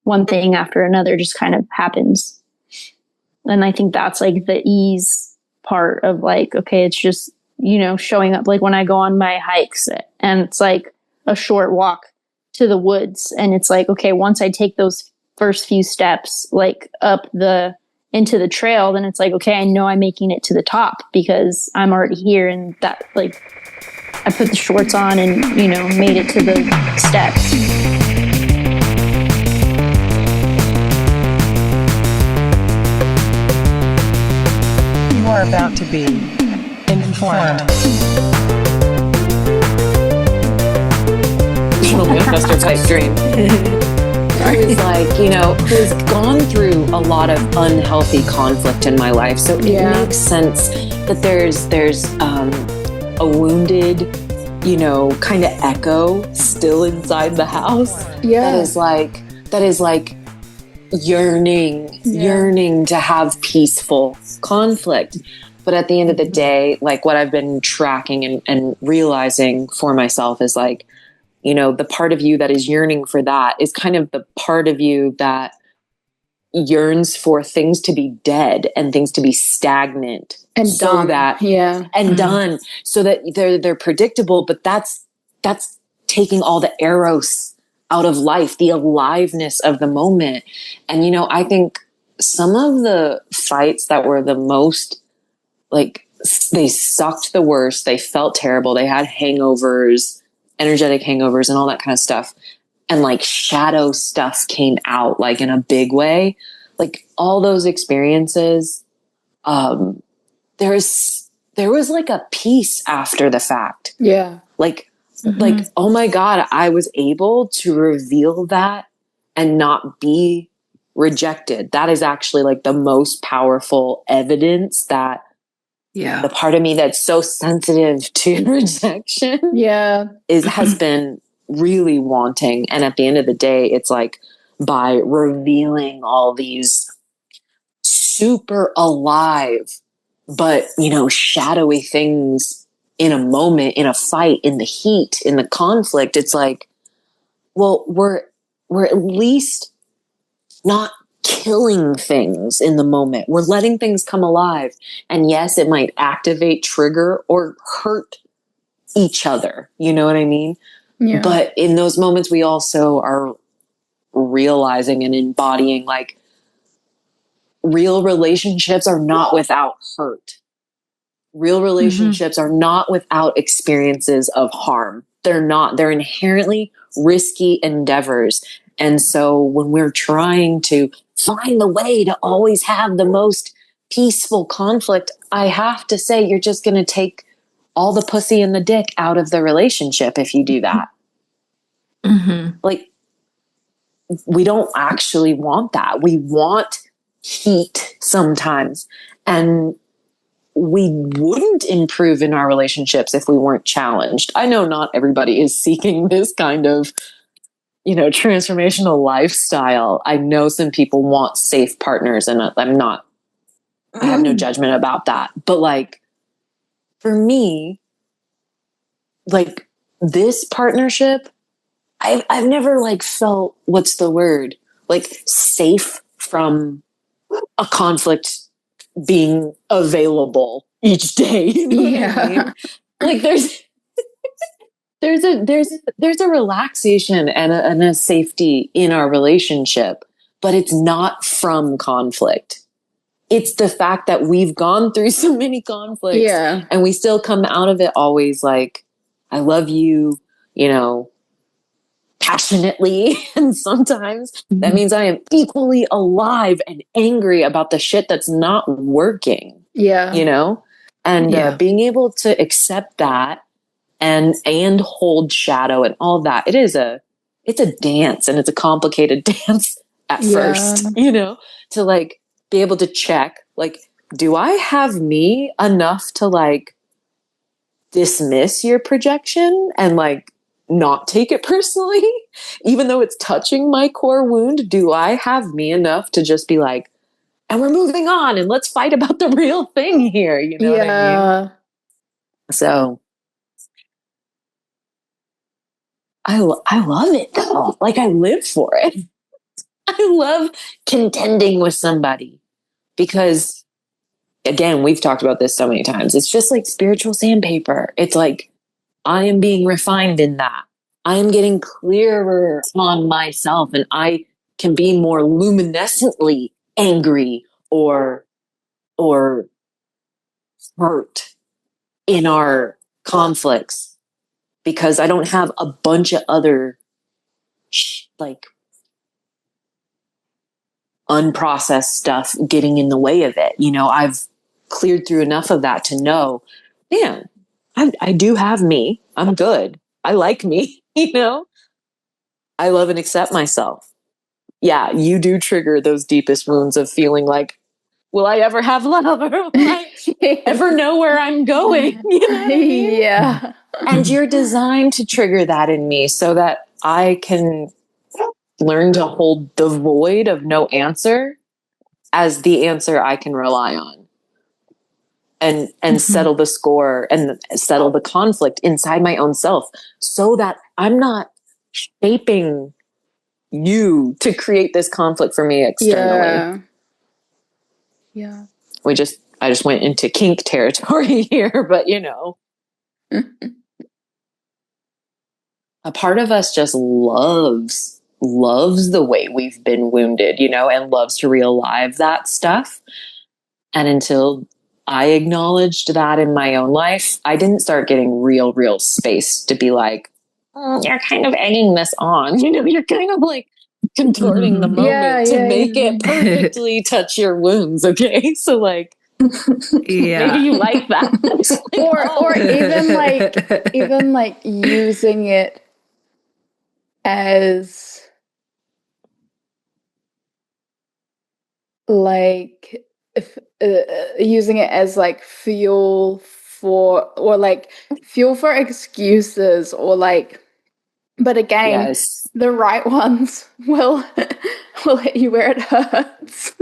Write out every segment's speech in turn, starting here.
one thing after another just kind of happens. And I think that's like the ease part of like, okay, it's just, you know, showing up. Like when I go on my hikes and it's like a short walk to the woods, and it's like, okay, once I take those first few steps like into the trail, then it's like, okay, I know I'm making it to the top because I'm already here, and that, like, I put the shorts on and, you know, made it to the steps. You are about to be informed. Manifestor pipe dream. Who's like, you know, who's gone through a lot of unhealthy conflict in my life. So it makes sense that there's a wounded, you know, kind of echo still inside the house. Yeah. That is like yearning to have peaceful conflict. But at the end of the day, like what I've been tracking and realizing for myself is like, you know, the part of you that is yearning for that is kind of the part of you that yearns for things to be dead and things to be stagnant and so done. That and done so that they're predictable. But that's taking all the eros out of life, the aliveness of the moment. And you know, I think some of the fights that were the most, like, they sucked the worst, they felt terrible, they had hangovers, energetic hangovers and all that kind of stuff. And like shadow stuff came out like in a big way. Like all those experiences, there was like a peace after the fact. Yeah. Like, oh my God, I was able to reveal that and not be rejected. That is actually like the most powerful evidence that the part of me that's so sensitive to rejection has been really wanting. And at the end of the day, it's like by revealing all these super alive, but, you know, shadowy things in a moment, in a fight, in the heat, in the conflict, it's like, well, we're at least not killing things in the moment. We're letting things come alive. And yes, it might activate, trigger, or hurt each other. You know what I mean? Yeah. But in those moments, we also are realizing and embodying like real relationships are not without hurt. Real relationships are not without experiences of harm. They're not. They're inherently risky endeavors. And so when we're trying to find the way to always have the most peaceful conflict, I have to say, you're just going to take all the pussy and the dick out of the relationship if you do that. Like, we don't actually want that. We want heat sometimes. And we wouldn't improve in our relationships if we weren't challenged. I know not everybody is seeking this kind of, you know, transformational lifestyle. I know some people want safe partners, and I have no judgment about that. But like, for me, like this partnership, I've never like felt, what's the word? Like safe from a conflict being available each day. You know what I mean? Like there's a relaxation and a safety in our relationship, but it's not from conflict. It's the fact that we've gone through so many conflicts and we still come out of it always like, I love you, you know, passionately. And sometimes that means I am equally alive and angry about the shit that's not working. Yeah. You know? And being able to accept that and hold shadow and all that. It's a dance, and it's a complicated dance at first, you know, to like be able to check, like, do I have me enough to like dismiss your projection and like not take it personally, even though it's touching my core wound? Do I have me enough to just be like, and we're moving on and let's fight about the real thing here? You know what I mean? So I love it though. Like I live for it. I love contending with somebody because, again, we've talked about this so many times. It's just like spiritual sandpaper. It's like I am being refined in that. I am getting clearer on myself, and I can be more luminescently angry or hurt in our conflicts because I don't have a bunch of other like unprocessed stuff getting in the way of it. You know, I've cleared through enough of that to know, man, I do have me. I'm good. I like me. You know, I love and accept myself. Yeah, you do trigger those deepest wounds of feeling like, will I ever have love? Or will I ever know where I'm going? You know what I mean? Yeah. And you're designed to trigger that in me so that I can learn to hold the void of no answer as the answer I can rely on. And settle the score and settle the conflict inside my own self so that I'm not shaping you to create this conflict for me externally. Yeah. I just went into kink territory here, but you know, a part of us just loves the way we've been wounded, you know, and loves to relive that stuff. And until I acknowledged that in my own life, I didn't start getting real space to be like, you're kind of egging this on. You know, you're kind of like contorting the moment to make it perfectly touch your wounds. Okay. So like, maybe you like that. Or even like using it as like using it as like fuel for excuses, or like, but again, Yes. the right ones will hit you where it hurts.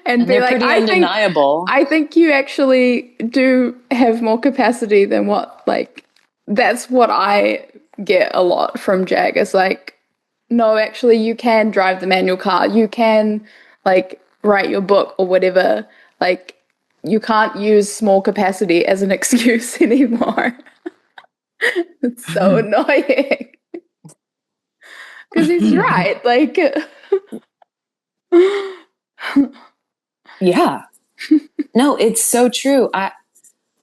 and be they're like, pretty undeniable. I think you actually do have more capacity than what, like, that's what I get a lot from Jag. It's like, no, actually, you can drive the manual car. You can, like, write your book or whatever. Like, you can't use small capacity as an excuse anymore. It's so annoying. Because he's right. Like, Yeah. No, it's so true. I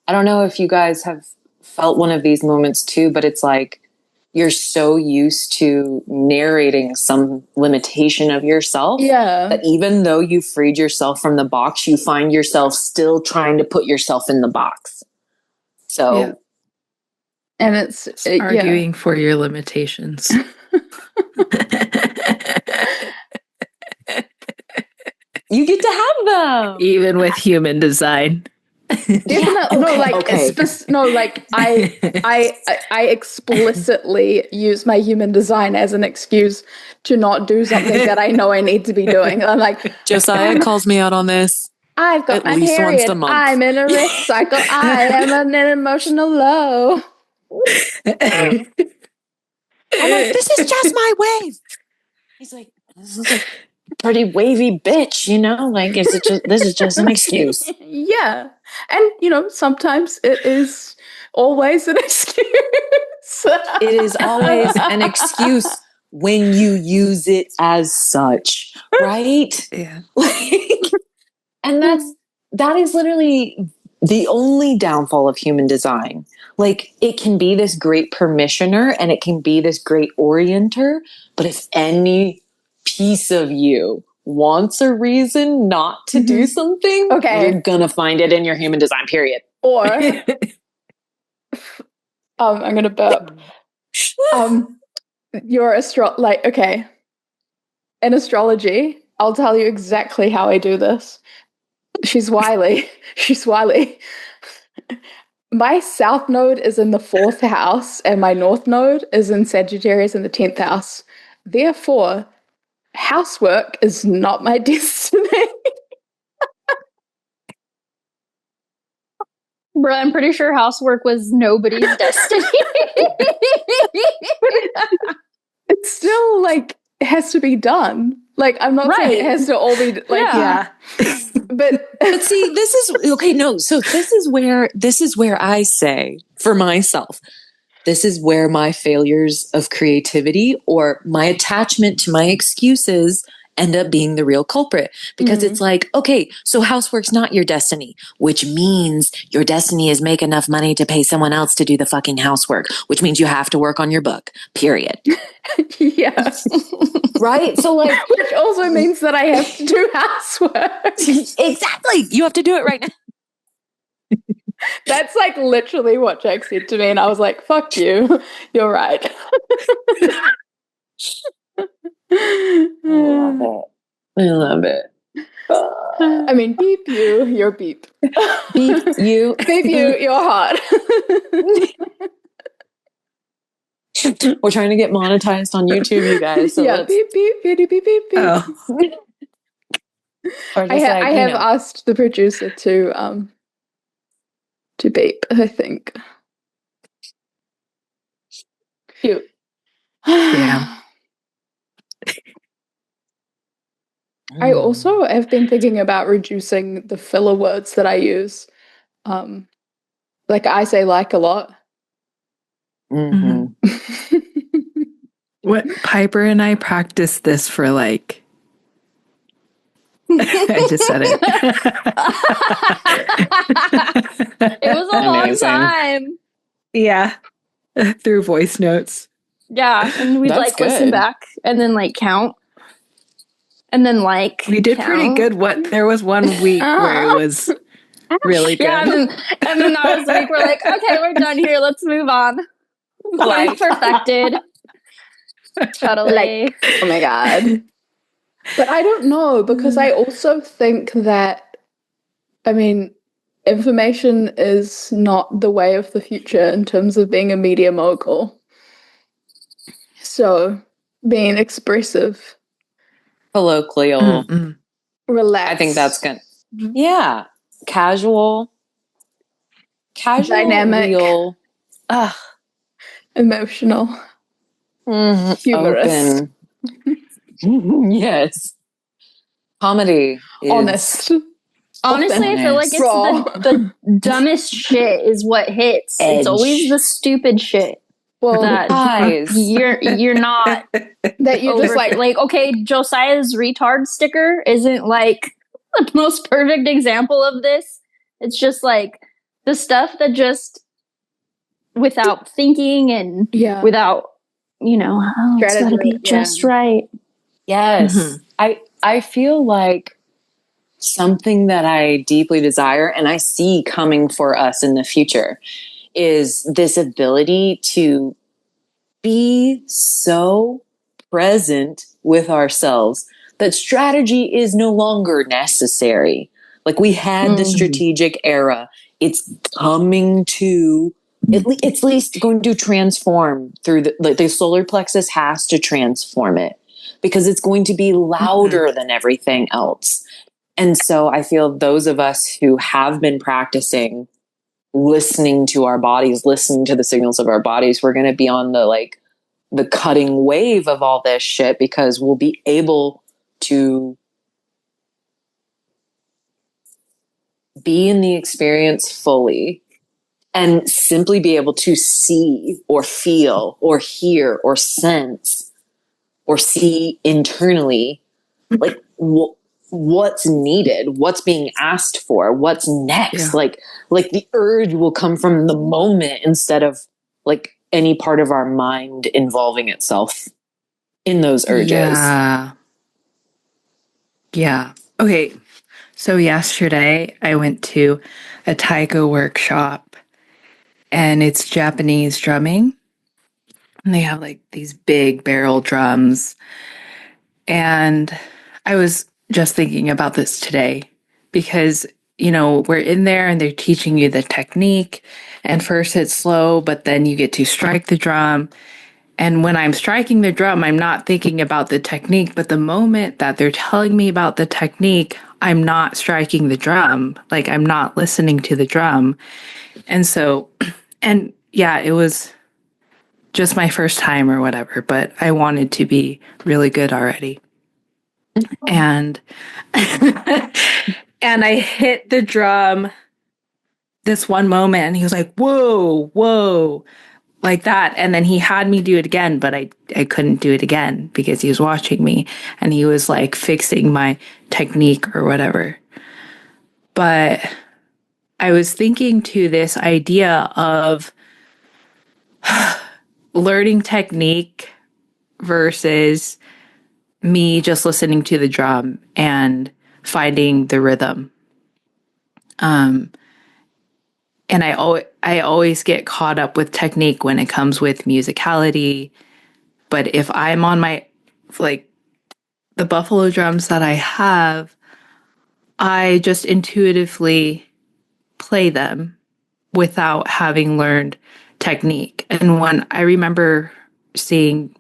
don't know if you guys have felt one of these moments too, but it's like you're so used to narrating some limitation of yourself that even though you freed yourself from the box, you find yourself still trying to put yourself in the box. So, and it's arguing for your limitations. you get to have them, even with human design. Definitely. I explicitly use my human design as an excuse to not do something that I know I need to be doing. I'm like, Josiah calls me out on this. I've got my period. I'm in a rest cycle. I am in an emotional low. I'm like, this is just my wave. He's like, this is a pretty wavy bitch, you know? Like, this is just an excuse. Yeah. And, you know, sometimes it is always an excuse. It is always an excuse when you use it as such, right? Yeah. And that is literally the only downfall of human design. Like, it can be this great permissioner and it can be this great orienter, but if any piece of you wants a reason not to do something, you're gonna find it in your human design, period. Or I'm gonna burp. Your in astrology, I'll tell you exactly how I do this. She's wily. My south node is in the 4th house and my north node is in Sagittarius in the 10th house. Therefore, housework is not my destiny. Bro, I'm pretty sure housework was nobody's destiny. It's still like, it has to be done. Like, I'm not saying it Right. has to all be like, Yeah. but But see, this is okay. No, so this is where I say for myself, this is where my failures of creativity or my attachment to my excuses end up being the real culprit, because it's like, okay, so housework's not your destiny, which means your destiny is make enough money to pay someone else to do the fucking housework, which means you have to work on your book, period. yeah. Right? So like, Which also means that I have to do housework. exactly. You have to do it right now. That's like literally what Jack said to me, and I was like, fuck you. You're right. I love it. I mean, beep you, you're beep. Beep you. Beep you, you're hot. We're trying to get monetized on YouTube, you guys. So yeah, let's, beep, beep, beep, beep, beep, beep. Oh, or just I have asked the producer to beep, I think. Cute. yeah. I also have been thinking about reducing the filler words that I use. Like I say like a lot. Mhm. What Piper and I practiced this for like I just said it. It was a long Amazing. time. Yeah. Through voice notes. Yeah, and we'd That's like listen good. back and then like count. And then like We did pretty count. good. There was one week where it was really good. Yeah, and then that was the week we're like, okay, we're done here. Let's move on. Like perfected. Totally. Oh my god. But I don't know, because I also think that, I mean, information is not the way of the future in terms of being a media mogul. So being expressive, Colloquial. relaxed, I think that's good. Yeah. Casual, dynamic, real, emotional, humorous. open. Yes. Comedy is Honest. Honestly, I feel like it's Raw. the dumbest shit is what hits. Edge. It's always the stupid shit Well, that eyes. you're not that you just over like, okay, Josiah's retard sticker isn't like the most perfect example of this. It's just like the stuff that just without thinking and yeah. without, oh, it's got to be Strategy, just yeah. right. Yes. I feel like something that I deeply desire and I see coming for us in the future is this ability to be so present with ourselves that strategy is no longer necessary. Like we had the strategic era. It's coming to, it's at least going to transform through the solar plexus has to transform it because it's going to be louder than everything else. And so I feel those of us who have been practicing listening to our bodies, listening to the signals of our bodies, we're going to be on the cutting wave of all this shit because we'll be able to be in the experience fully and simply be able to see or feel or hear or sense or see internally like what's needed, what's being asked for, what's next. Yeah. Like the urge will come from the moment instead of like any part of our mind involving itself in those urges. Yeah. Okay. So yesterday I went to a taiko workshop and it's Japanese drumming. And they have like these big barrel drums. And I was just thinking about this today because, we're in there and they're teaching you the technique. And first it's slow, but then you get to strike the drum. And when I'm striking the drum, I'm not thinking about the technique. But the moment that they're telling me about the technique, I'm not striking the drum. Like I'm not listening to the drum. And so, and yeah, it was just my first time or whatever, but I wanted to be really good already. And and I hit the drum this one moment and he was like, whoa, whoa, like that. And then he had me do it again, but I couldn't do it again because he was watching me and he was like fixing my technique or whatever. But I was thinking to this idea of learning technique versus me just listening to the drum and finding the rhythm. And I always get caught up with technique when it comes with musicality. But if I'm on my, like, the buffalo drums that I have, I just intuitively play them without having learned technique. And when I remember seeing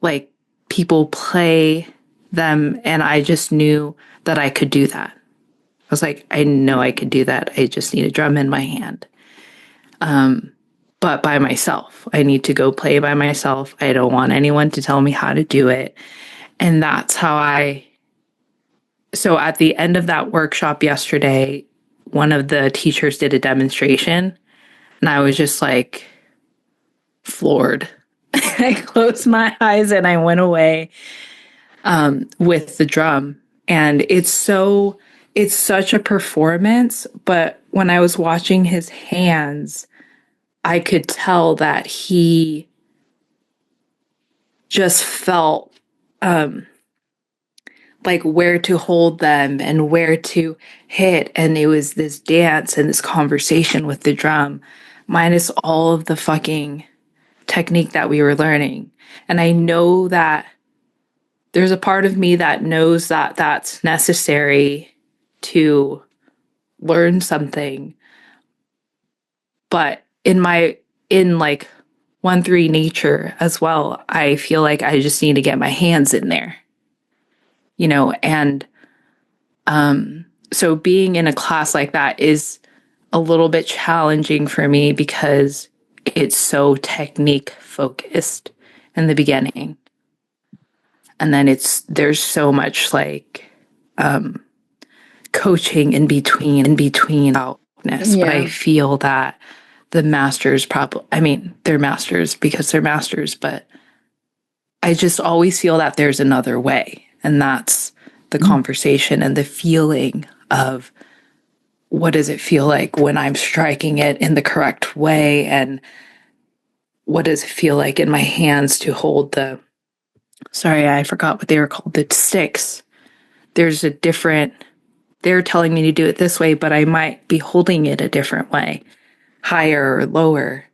like people play them and I just knew that I could do that. I was like, I know I could do that. I just need a drum in my hand. But by myself, I need to go play by myself. I don't want anyone to tell me how to do it. And that's how so at the end of that workshop yesterday, one of the teachers did a demonstration and I was just like floored. I closed my eyes and I went away with the drum. And it's such a performance. But when I was watching his hands, I could tell that he just felt like where to hold them and where to hit. And it was this dance and this conversation with the drum, minus all of the fucking technique that we were learning. And I know that there's a part of me that knows that that's necessary to learn something. But in like 1-3 nature as well, I feel like I just need to get my hands in there, and so being in a class like that is a little bit challenging for me because it's so technique focused in the beginning. And then there's so much like coaching in between outness. Yeah. But I feel that the masters they're masters because they're masters, but I just always feel that there's another way. And that's the conversation and the feeling of what does it feel like when I'm striking it in the correct way? And what does it feel like in my hands to hold sorry, I forgot what they were called, the sticks. There's they're telling me to do it this way, but I might be holding it a different way, higher or lower.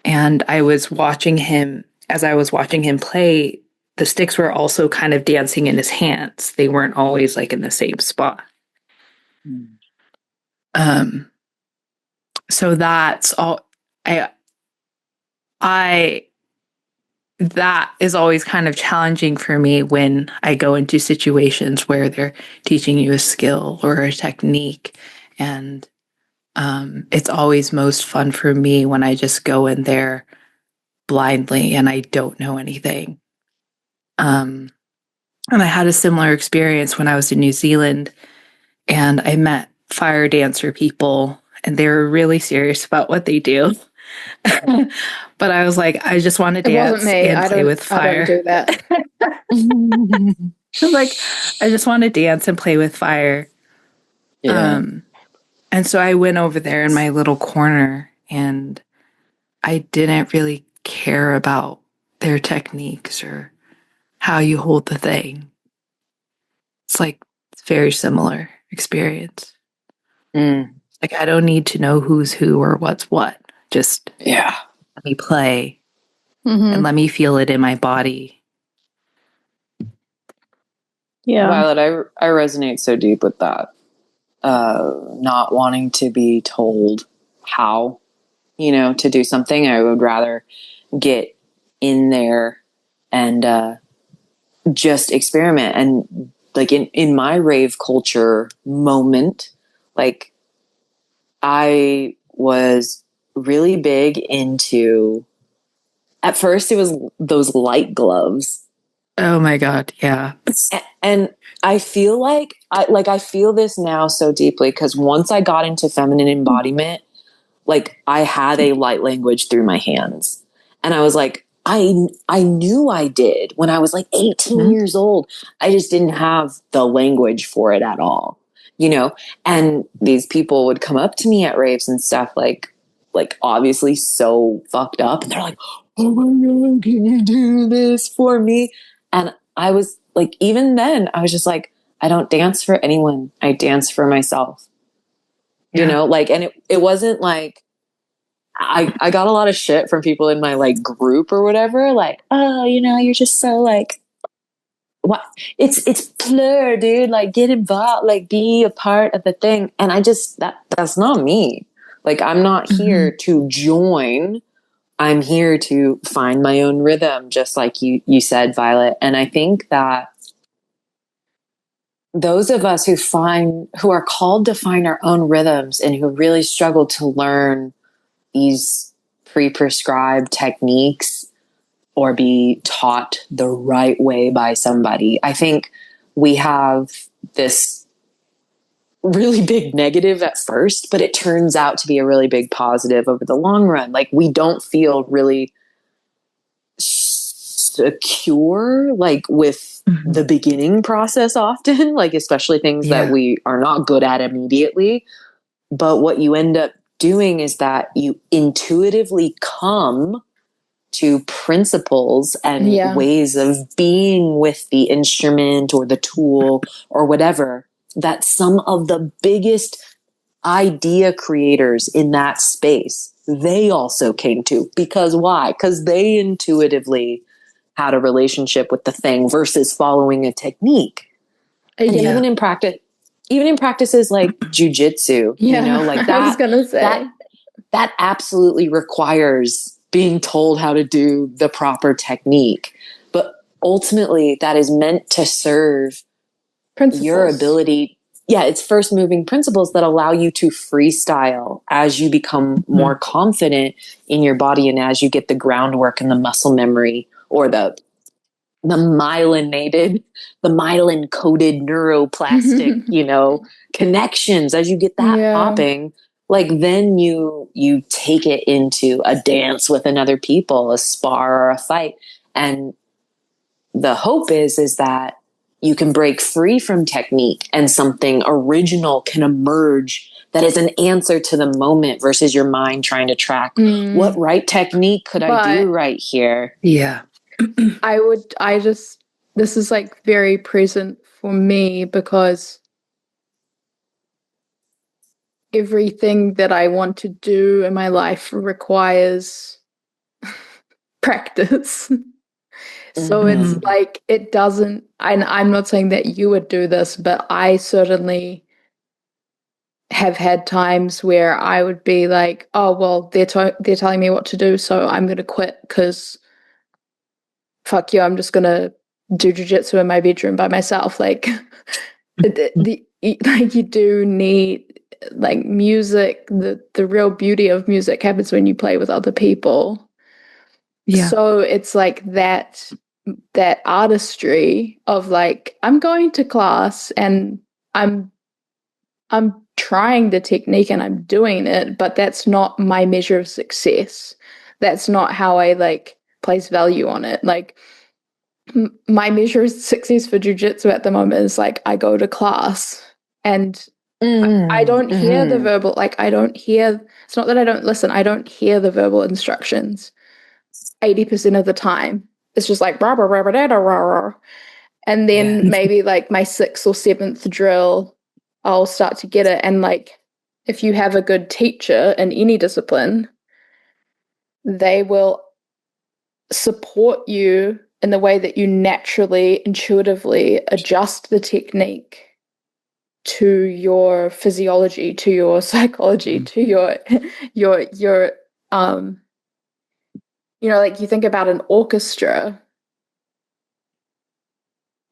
And as I was watching him play, the sticks were also kind of dancing in his hands. They weren't always like in the same spot. So that's all that is always kind of challenging for me when I go into situations where they're teaching you a skill or a technique. And it's always most fun for me when I just go in there blindly and I don't know anything. And I had a similar experience when I was in New Zealand and I met fire dancer people and they were really serious about what they do. But I was like, I just want to dance and play with fire. I don't do that. I was like, I just want to dance and play with fire. Yeah. And so I went over there in my little corner and I didn't really care about their techniques or how you hold the thing. It's like it's very similar experience. Like I don't need to know who's who or what's what. Just let me play and let me feel it in my body. Yeah. Violet, I resonate so deep with that. Not wanting to be told how, to do something. I would rather get in there and just experiment. And like in my rave culture moment, like I was really big into at first it was those light gloves. Oh my God. Yeah. And I feel like I feel this now so deeply because once I got into feminine embodiment, like I had a light language through my hands. And I was like, I knew I did when I was like 18 years old. I just didn't have the language for it at all, you know? And these people would come up to me at raves and stuff like obviously so fucked up. And they're like, oh my God, can you do this for me? And I was like, even then I was just like, I don't dance for anyone. I dance for myself, you know, like, and it wasn't like, I got a lot of shit from people in my like group or whatever, like, oh, you know, you're just so like, what? It's plur, dude. Like, get involved, like, be a part of the thing. And I just that's not me. Like, I'm not here to join. I'm here to find my own rhythm, just like you said, Violet. And I think that those of us who are called to find our own rhythms and who really struggle to learn these pre-prescribed techniques or be taught the right way by somebody. I think we have this really big negative at first, but it turns out to be a really big positive over the long run. Like we don't feel really secure, like with the beginning process often, like especially things that we are not good at immediately. But what you end up doing is that you intuitively come to principles and ways of being with the instrument or the tool or whatever that some of the biggest idea creators in that space, they also came to. Because why? Because they intuitively had a relationship with the thing versus following a technique. And even in practices like jujitsu, you know, like that, I was gonna say that absolutely requires being told how to do the proper technique. But ultimately that is meant to serve your ability. Yeah, it's first moving principles that allow you to freestyle as you become more confident in your body and as you get the groundwork and the muscle memory or the myelin coded neuroplastic, you know, connections. As you get that popping, like then you take it into a dance with another people, a spar or a fight. And the hope is that you can break free from technique and something original can emerge that is an answer to the moment versus your mind trying to track what right technique could I do right here. Yeah. This is like very present for me because everything that I want to do in my life requires practice. So it's like it doesn't, and I'm not saying that you would do this, but I certainly have had times where I would be like, oh, well, they're telling me what to do, so I'm going to quit because fuck you, I'm just going to do jujitsu in my bedroom by myself. Like, like you do need like music. The real beauty of music happens when you play with other people. Yeah. So it's like that artistry of like, I'm going to class and I'm trying the technique and I'm doing it, but that's not my measure of success. That's not how I like place value on it. Like my measure of success for jujitsu at the moment is like I go to class and I don't hear the verbal, like I don't hear, it's not that I don't listen, I don't hear the verbal instructions 80% of the time. It's just like rah, rah, rah, rah, rah, rah, rah. And then maybe like my 6th or 7th drill, I'll start to get it. And like if you have a good teacher in any discipline, they will support you in the way that you naturally, intuitively adjust the technique to your physiology, to your psychology, to your you know, like you think about an orchestra,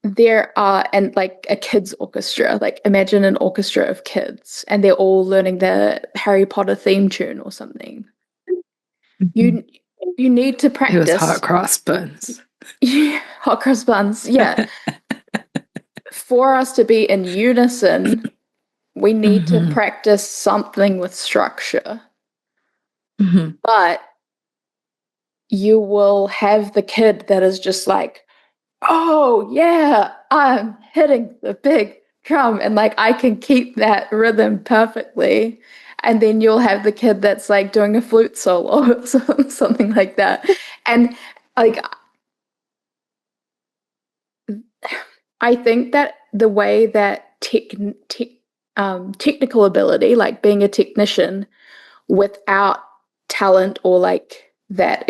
there are, and like a kids orchestra, like imagine an orchestra of kids and they're all learning the Harry Potter theme tune or something. You need to It was practice. hot cross buns. Yeah, hot cross buns. Yeah. For us to be in unison, we need to practice something with structure. But you will have the kid that is just like, oh yeah, I'm hitting the big drum and like I can keep that rhythm perfectly. And then you'll have the kid that's like doing a flute solo or something like that. And like I think that the way that technical ability, like being a technician without talent or like that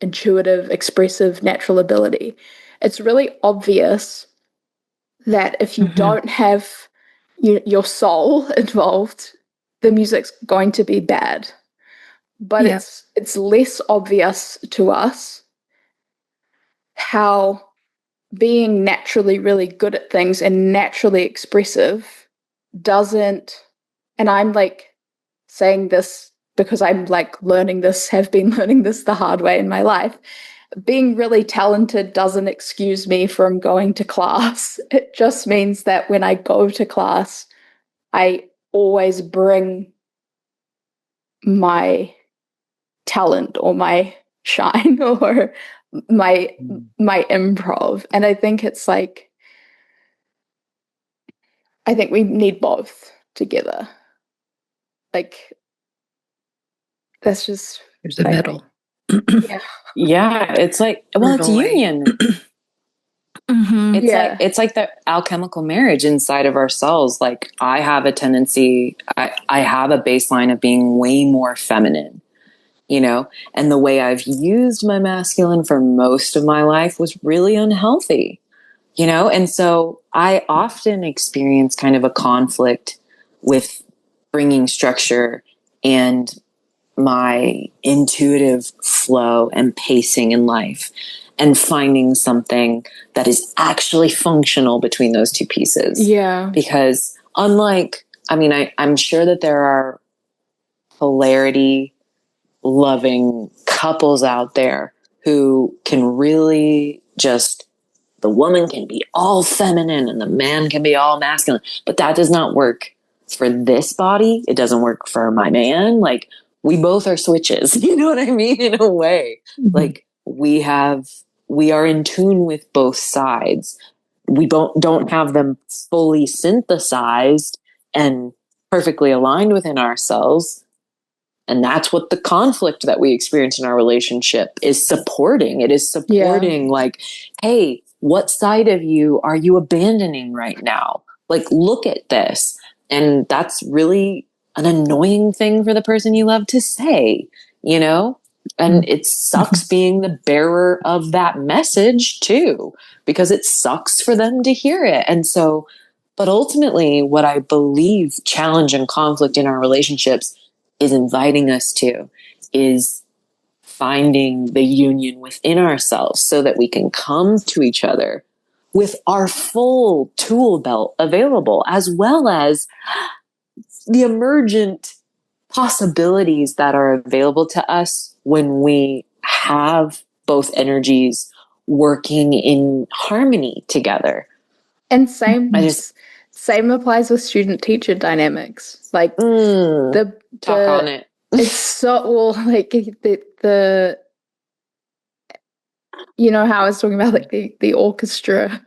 intuitive, expressive, natural ability, it's really obvious that if you don't have your soul involved, the music's going to be bad. But it's less obvious to us how being naturally really good at things and naturally expressive doesn't, and I'm like saying this because I'm like have been learning this the hard way in my life. Being really talented doesn't excuse me from going to class. It just means that when I go to class, I always bring my talent or my shine or my improv. And I think it's like, I think we need both together. Like, that's just There's a middle. Yeah. Yeah, it's like, well, it's union. It's like the alchemical marriage inside of ourselves. Like I have a tendency, I have a baseline of being way more feminine, you know, and the way I've used my masculine for most of my life was really unhealthy, you know, and so I often experience kind of a conflict with bringing structure and my intuitive flow and pacing in life and finding something that is actually functional between those two pieces. Yeah. Because unlike, I mean, I'm sure that there are polarity loving couples out there who can really just, the woman can be all feminine and the man can be all masculine, but that does not work for this body. It doesn't work for my man. Like, we both are switches, you know what I mean? In a way, like we are in tune with both sides. We don't have them fully synthesized and perfectly aligned within ourselves. And that's what the conflict that we experience in our relationship is supporting. It is supporting, like, hey, what side of you are you abandoning right now? Like, look at this. And that's really an annoying thing for the person you love to say, you know? And it sucks being the bearer of that message too, because it sucks for them to hear it. And so, but ultimately, what I believe challenge and conflict in our relationships is inviting us to is finding the union within ourselves so that we can come to each other with our full tool belt available, as well as the emergent possibilities that are available to us when we have both energies working in harmony together. And same applies with student teacher dynamics. Like talk on it. It's so, well, like the you know how I was talking about like the orchestra.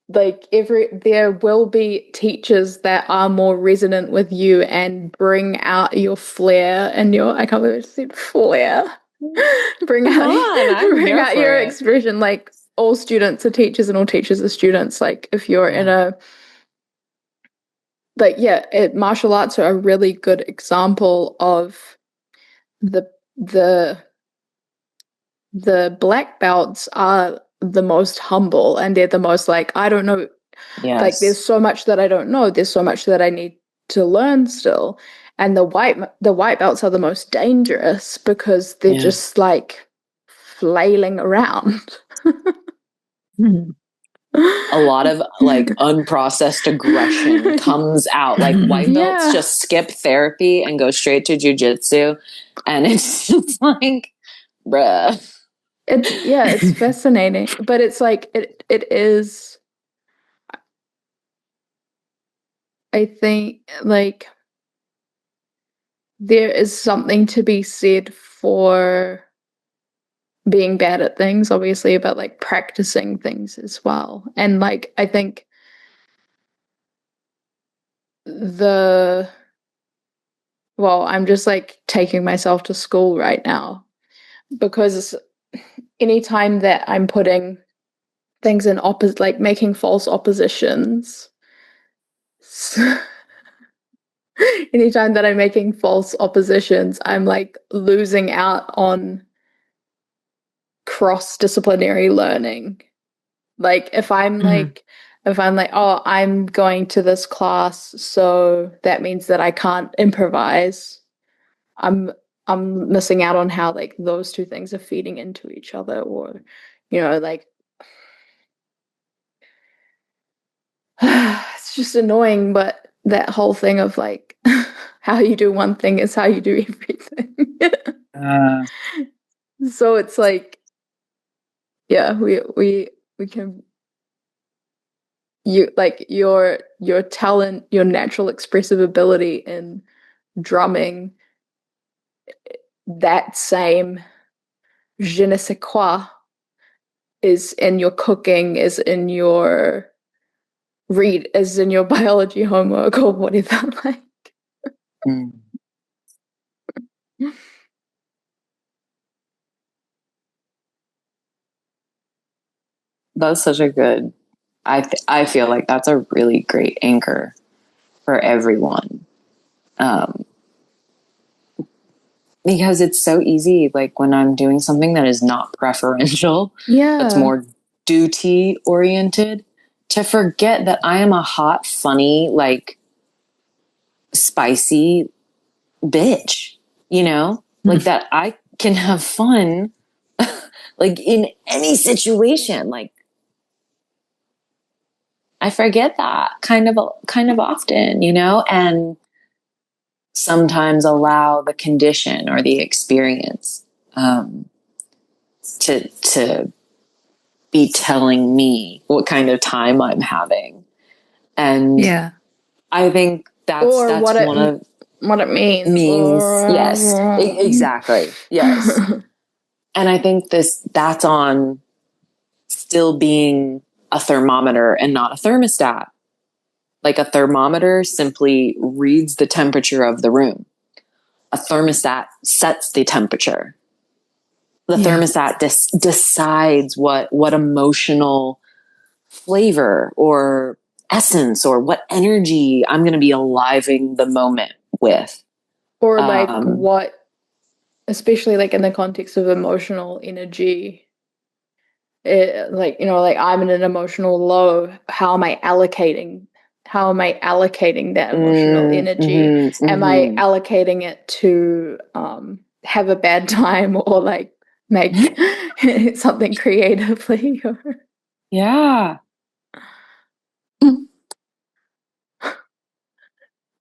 There will be teachers that are more resonant with you and bring out your flair and I can't believe I just said flair. bring out your expression. Like, all students are teachers and all teachers are students. Like, if you're in a, like, martial arts are a really good example of the black belts are the most humble and they're the most like, I don't know. Yes. Like, there's so much that I don't know. There's so much that I need to learn still. And the white belts are the most dangerous because they're just like flailing around. a lot of like unprocessed aggression comes out. Like white belts just skip therapy and go straight to jujitsu, and it's just like, bruh. It's fascinating, but it's like it is. I think like there is something to be said for being bad at things, obviously, but like practicing things as well. And like I think I'm just like taking myself to school right now because anytime that I'm putting things in opposite, like making false oppositions, anytime that I'm making false oppositions, I'm like losing out on cross-disciplinary learning. Like if I'm like oh, I'm going to this class, so that means that I can't improvise. I'm missing out on how like those two things are feeding into each other, or like it's just annoying, but that whole thing of like how you do one thing is how you do everything. So it's like, yeah, we can, you like your talent, your natural expressive ability in drumming, that same je ne sais quoi is in your cooking, is in your is in your biology homework or whatever. Like, That's such a good. I feel like that's a really great anchor for everyone, because it's so easy. Like when I'm doing something that is not preferential, that's more duty oriented, to forget that I am a hot, funny, like spicy bitch. Like that I can have fun, like in any situation. Like I forget that kind of often, and sometimes allow the condition or the experience to be telling me what kind of time I'm having. And I think that's what it means. Yes, exactly. Yes. And I think that's on still being a thermometer and not a thermostat. Like a thermometer simply reads the temperature of the room. A thermostat sets the temperature. The thermostat decides what emotional flavor or essence or what energy I'm going to be aliving the moment with. Or like what, especially like in the context of emotional energy, like I'm in an emotional low. How am I allocating that emotional energy? Am I allocating it to have a bad time, or like make something creatively? Yeah.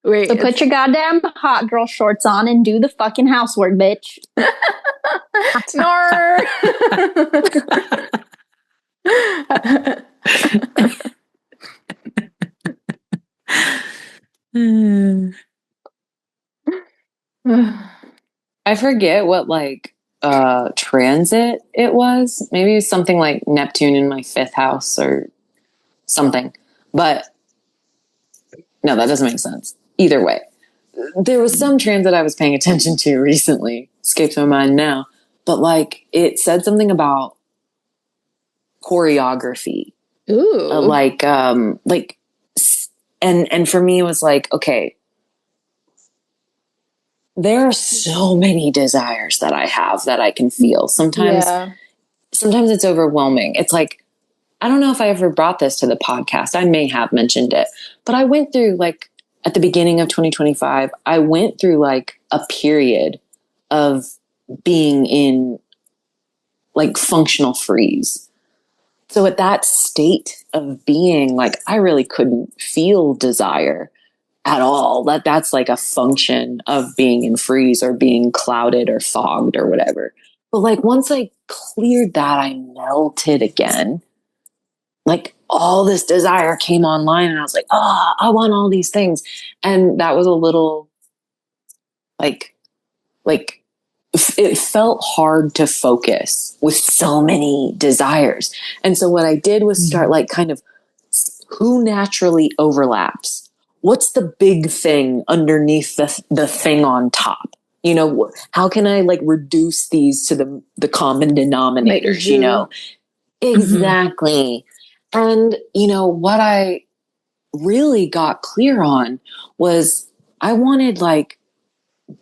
Wait, so put your goddamn hot girl shorts on and do the fucking housework, bitch. No. I forget what like transit it was. Maybe it was something like Neptune in my 5th house or something. But no, that doesn't make sense. Either way, there was some transit I was paying attention to recently. Escapes my mind now. But like it said something about choreography. Ooh. And for me it was like, okay, there are so many desires that I have that I can feel. Sometimes it's overwhelming. It's like, I don't know if I ever brought this to the podcast. I may have mentioned it, but I went through like at the beginning of 2025, I went through like a period of being in like functional freeze So at that state of being, like, I really couldn't feel desire at all. That's like a function of being in freeze or being clouded or fogged or whatever. But like once I cleared that, I melted again. Like all this desire came online and I was like, oh, I want all these things. And that was a little like it felt hard to focus with so many desires. And so what I did was start like kind of who naturally overlaps. What's the big thing underneath the thing on top? You know, how can I like reduce these to the common denominators, you know? Exactly. And, you know, what I really got clear on was I wanted like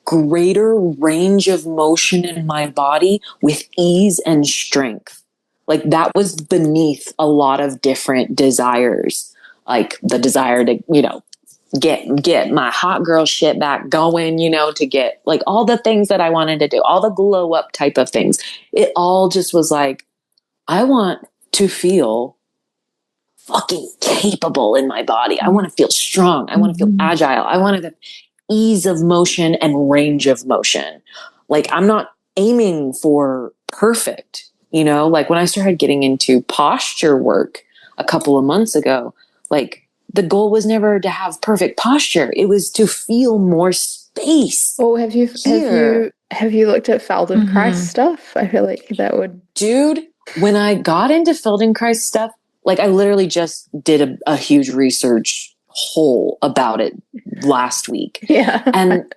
greater range of motion in my body with ease and strength. Like that was beneath a lot of different desires, like the desire to, you know, get my hot girl shit back going, you know, to get like all the things that I wanted to do, all the glow up type of things. It all just was like, I want to feel fucking capable in my body. I want to feel strong. I want to feel agile. I want the ease of motion and range of motion. Like I'm not aiming for perfect, you know, like when I started getting into posture work a couple of months ago, like the goal was never to have perfect posture. It was to feel more space. Oh, have you looked at Feldenkrais stuff? I feel like that would. Dude, when I got into Feldenkrais stuff, like I literally just did a huge research hole about it last week. Yeah. And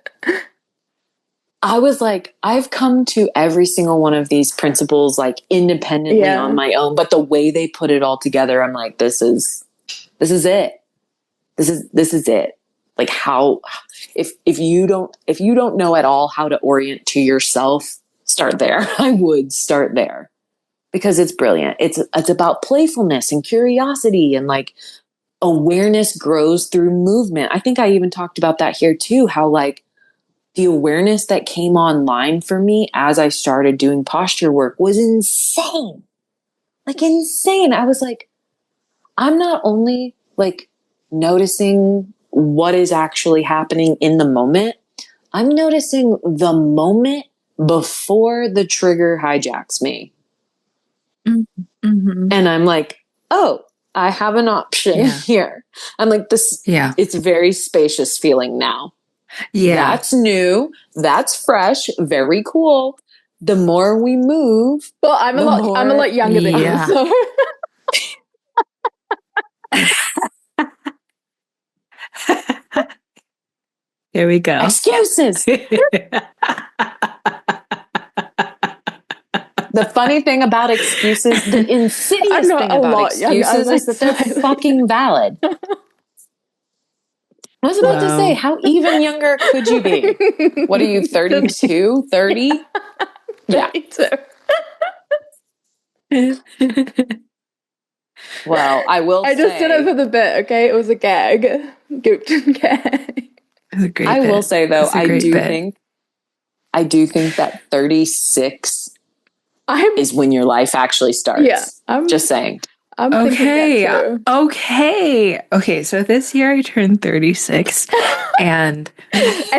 I was like, I've come to every single one of these principles like independently on my own, but the way they put it all together, I'm like, this is it. This is it. Like how if you don't know at all how to orient to yourself, start there. I would start there. Because it's brilliant. It's about playfulness and curiosity and like awareness grows through movement. I think I even talked about that here too, how like the awareness that came online for me as I started doing posture work was insane. Like insane. I was like, I'm not only like noticing what is actually happening in the moment, I'm noticing the moment before the trigger hijacks me. And I'm like, oh, I have an option here. I'm like, it's very spacious feeling now. Yeah. That's new. That's fresh. Very cool. The more we move. Well, I'm a lot younger than you. So. Here we go. Excuses. The funny thing about excuses, the insidious thing about excuses is that they're fucking valid. I was about to say, how even younger could you be? What are you, 32, 30? Yeah. 32. Well, I just did it for the bit, okay? It was a gag. Gooped gag. It was a great I bit. will say though, I do think that 36 is when your life actually starts. Yeah, I'm just saying. I'm thinking that too. Okay. So this year I turned 36, and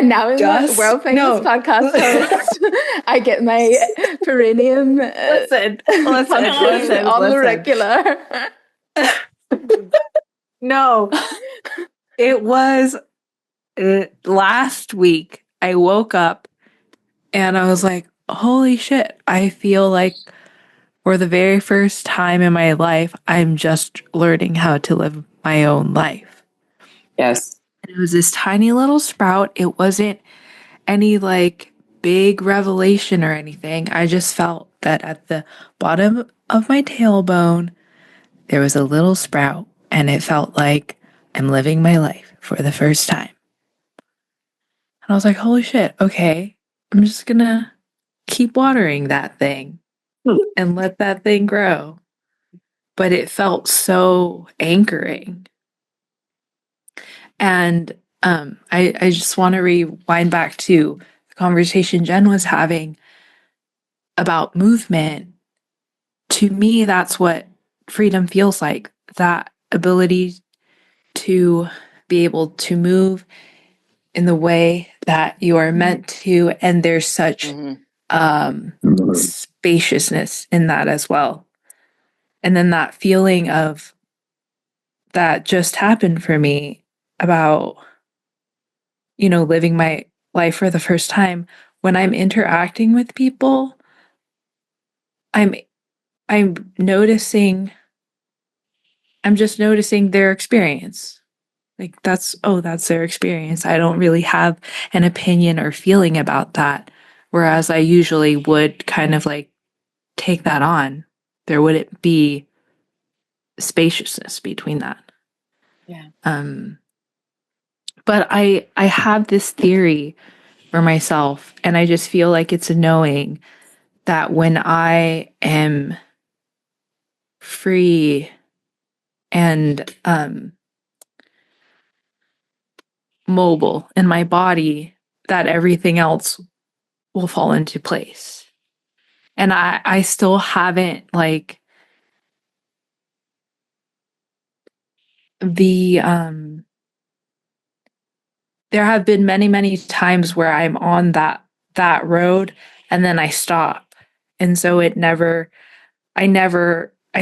now in the world famous podcast host, I get my perineum. Listen, on the regular. No, it was last week. I woke up and I was like, holy shit, I feel like for the very first time in my life, I'm just learning how to live my own life. Yes. And it was this tiny little sprout. It wasn't any like big revelation or anything. I just felt that at the bottom of my tailbone, there was a little sprout, and it felt like I'm living my life for the first time. And I was like, holy shit, okay, I'm just gonna keep watering that thing and let that thing grow. But it felt so anchoring. And I just want to rewind back to the conversation Jen was having about movement. To me, that's what freedom feels like. That ability to be able to move in the way that you are meant to, and there's such spaciousness in that as well. And then that feeling of that just happened for me about, living my life for the first time. When I'm interacting with people, I'm noticing, I'm just noticing their experience. Like that's their experience. I don't really have an opinion or feeling about that. Whereas I usually would kind of like take that on. There wouldn't be spaciousness between that. Yeah. But I have this theory for myself, and I just feel like it's a knowing that when I am free and mobile in my body, that everything else will fall into place. And I still haven't like the there have been many, many times where I'm on that road and then I stop. And so I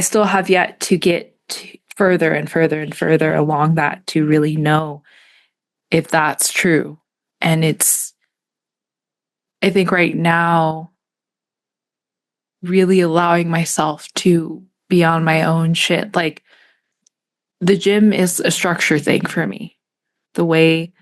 still have yet to get further and further and further along that to really know if that's true. And I think right now, really allowing myself to be on my own shit. Like the gym is a structure thing for me. The way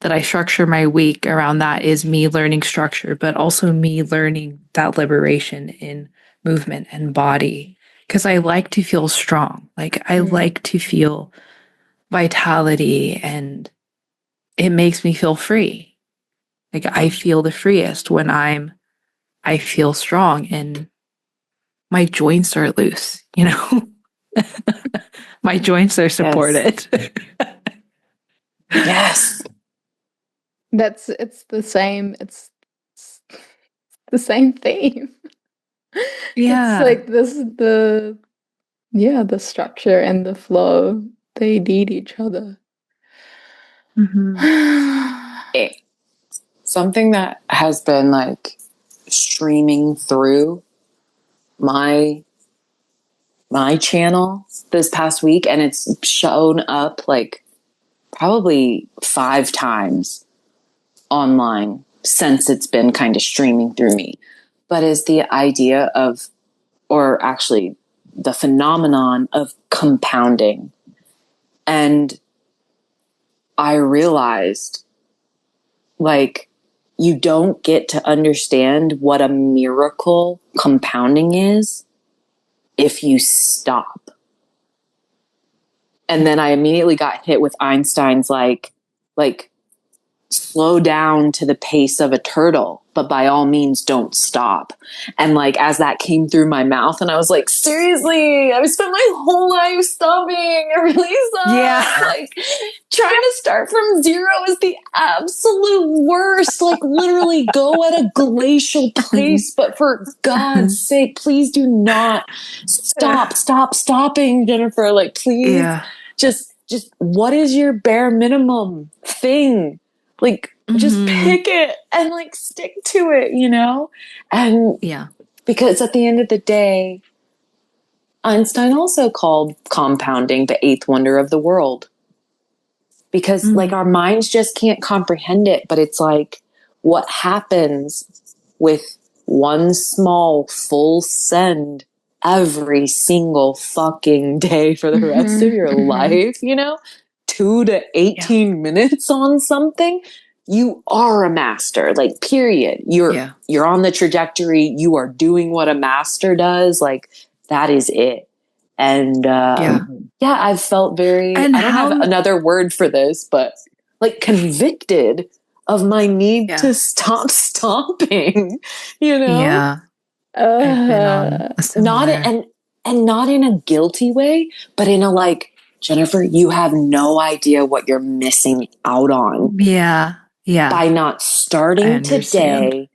that I structure my week around that is me learning structure, but also me learning that liberation in movement and body. Because I like to feel strong. Like I like to feel vitality, and it makes me feel free. Like I feel the freest when I feel strong and my joints are loose, My joints are supported. Yes. It's the same. It's the same theme. It's Yeah. like the structure and the flow. They need each other. Something that has been like streaming through my channel this past week, and it's shown up like probably 5 times online since it's been kind of streaming through me, but is the idea of, or actually the phenomenon of compounding. And I realized, like, you don't get to understand what a miracle compounding is if you stop. And then I immediately got hit with Einstein's like slow down to the pace of a turtle, but by all means don't stop. And like as that came through my mouth, and I was like, seriously, I've spent my whole life stopping. It really sucks. Yeah. Like trying to start from zero is the absolute worst. Like literally go at a glacial pace, but for God's sake, please do not stopping, Jennifer. Like please. Yeah. Just what is your bare minimum thing? Like just pick it and like stick to it, And Yeah. because at the end of the day, Einstein also called compounding the eighth wonder of the world. Because like our minds just can't comprehend it, but it's like what happens with one small full send every single fucking day for the rest of your life, 2 to 18 minutes on something, you are a master, like period. You're on the trajectory. You are doing what a master does. Like that is it. And I've felt very, I don't have another word for this, but like convicted of my need to stop stomping, Yeah. I've been on a similar. not in a guilty way, but in a like, Jennifer, you have no idea what you're missing out on. Yeah. Yeah. By not starting today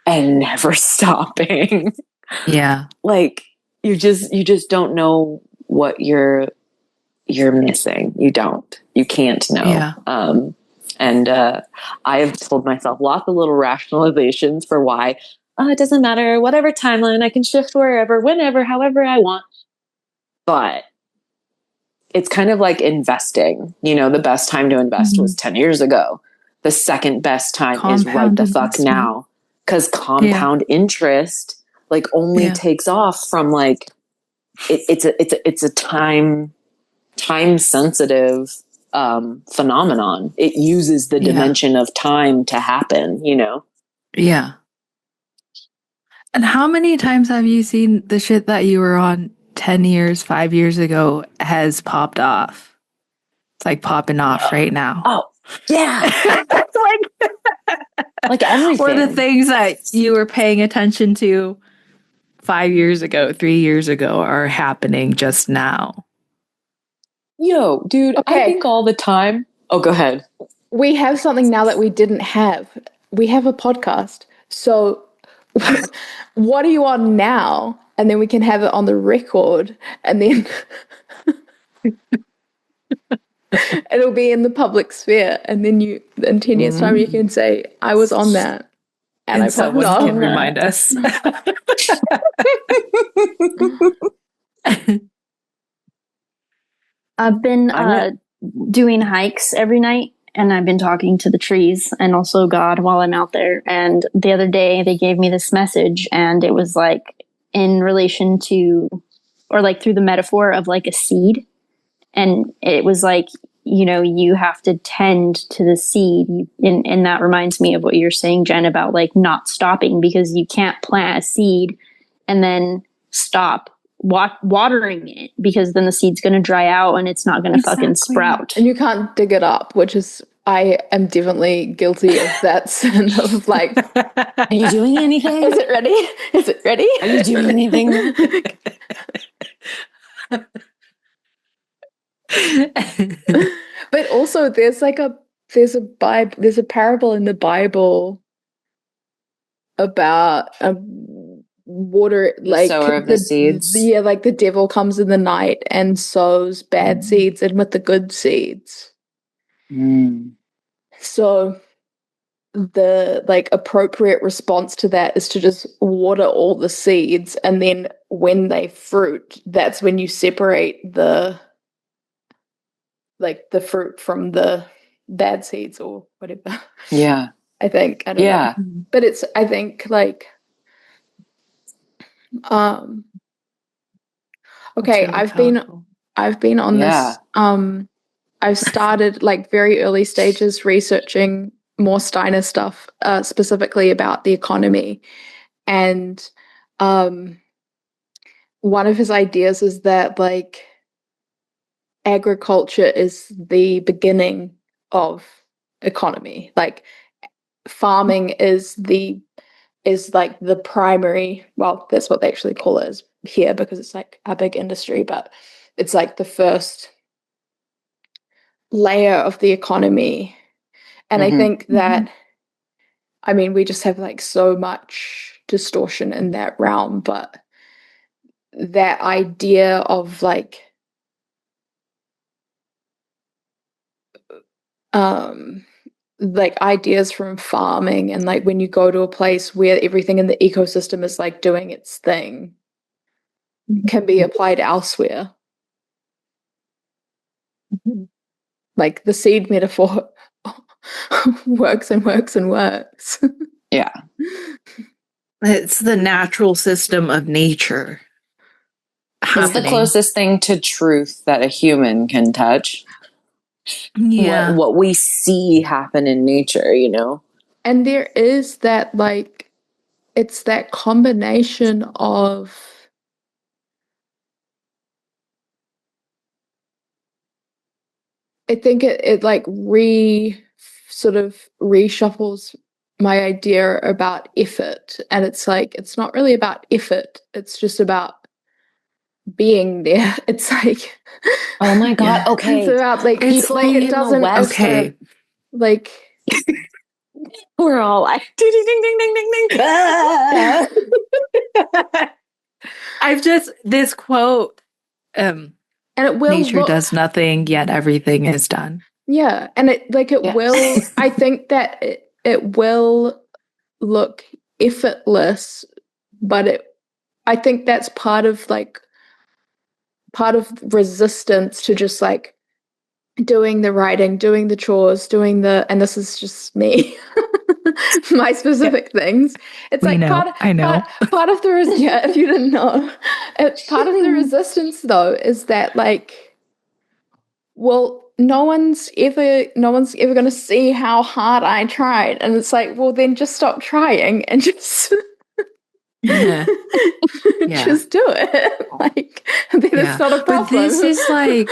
and never stopping. Yeah. Like you just don't know what you're missing. You can't know. Yeah. And I have told myself lots of little rationalizations for why it doesn't matter, whatever timeline, I can shift wherever, whenever, however I want. But it's kind of like investing. The best time to invest was 10 years ago. The second best time is right the fuck now. Because compound interest only takes off from it's a time sensitive phenomenon. It uses the dimension of time to happen, Yeah. And how many times have you seen the shit that you were on 10 years, 5 years ago has popped off? It's like popping off right now. Oh, yeah. like everything. Or the things that you were paying attention to 5 years ago, 3 years ago are happening just now. Yo, dude, I think all the time. Oh, go ahead. We have something now that we didn't have. We have a podcast. So what are you on now? And then we can have it on the record, and then it'll be in the public sphere. And then in 10 years' time, you can say, I was on that. And I someone popped off. can remind us. I've been doing hikes every night, and I've been talking to the trees and also God while I'm out there. And the other day they gave me this message, and it was in relation to, or through the metaphor of a seed. And it was you have to tend to the seed. And that reminds me of what you're saying, Jen, about not stopping, because you can't plant a seed and then stop watering it, because then the seed's going to dry out and it's not going to fucking sprout. And you can't dig it up, which is, I am definitely guilty of that sin of are you doing anything? Is it ready? Is it ready? Are you doing anything? But also there's a parable in the Bible about water, the sower of the seeds. Yeah, the devil comes in the night and sows bad seeds in with the good seeds. So the appropriate response to that is to just water all the seeds, and then when they fruit, that's when you separate the fruit from the bad seeds or whatever. Yeah. I think. I don't know. But it's, I think, okay, really I've been on this, I've started very early stages researching more Steiner stuff, specifically about the economy. And one of his ideas is that agriculture is the beginning of economy. Farming is the primary, well, that's what they actually call it here, because it's a big industry, but it's the first layer of the economy. And I think that, I mean, we just have so much distortion in that realm, but that idea of ideas from farming, and when you go to a place where everything in the ecosystem is doing its thing, can be applied elsewhere. The seed metaphor works and works and works. Yeah. It's the natural system of nature. It's the closest thing to truth that a human can touch. Yeah. What we see happen in nature, And there is that, it's that combination of I think it sort of reshuffles my idea about effort. And it's it's not really about effort. It's just about being there. It's oh my God. Okay. It's about it doesn't, okay. We're all ding, ding, ding, ding, ding, ding. this quote, And it will nature look, does nothing, yet everything is done. yeah, and it Yeah. will, I think that it will look effortless, but I think that's part of resistance to just like doing the writing, doing the chores, and this is just me, my specific things. It's We like know. I know. part of the yeah, if you didn't know, part of the resistance though is that like, well, no one's ever going to see how hard I tried, and it's like, well, then just stop trying and just Yeah. just do it. Like, then it's not a problem. But this is like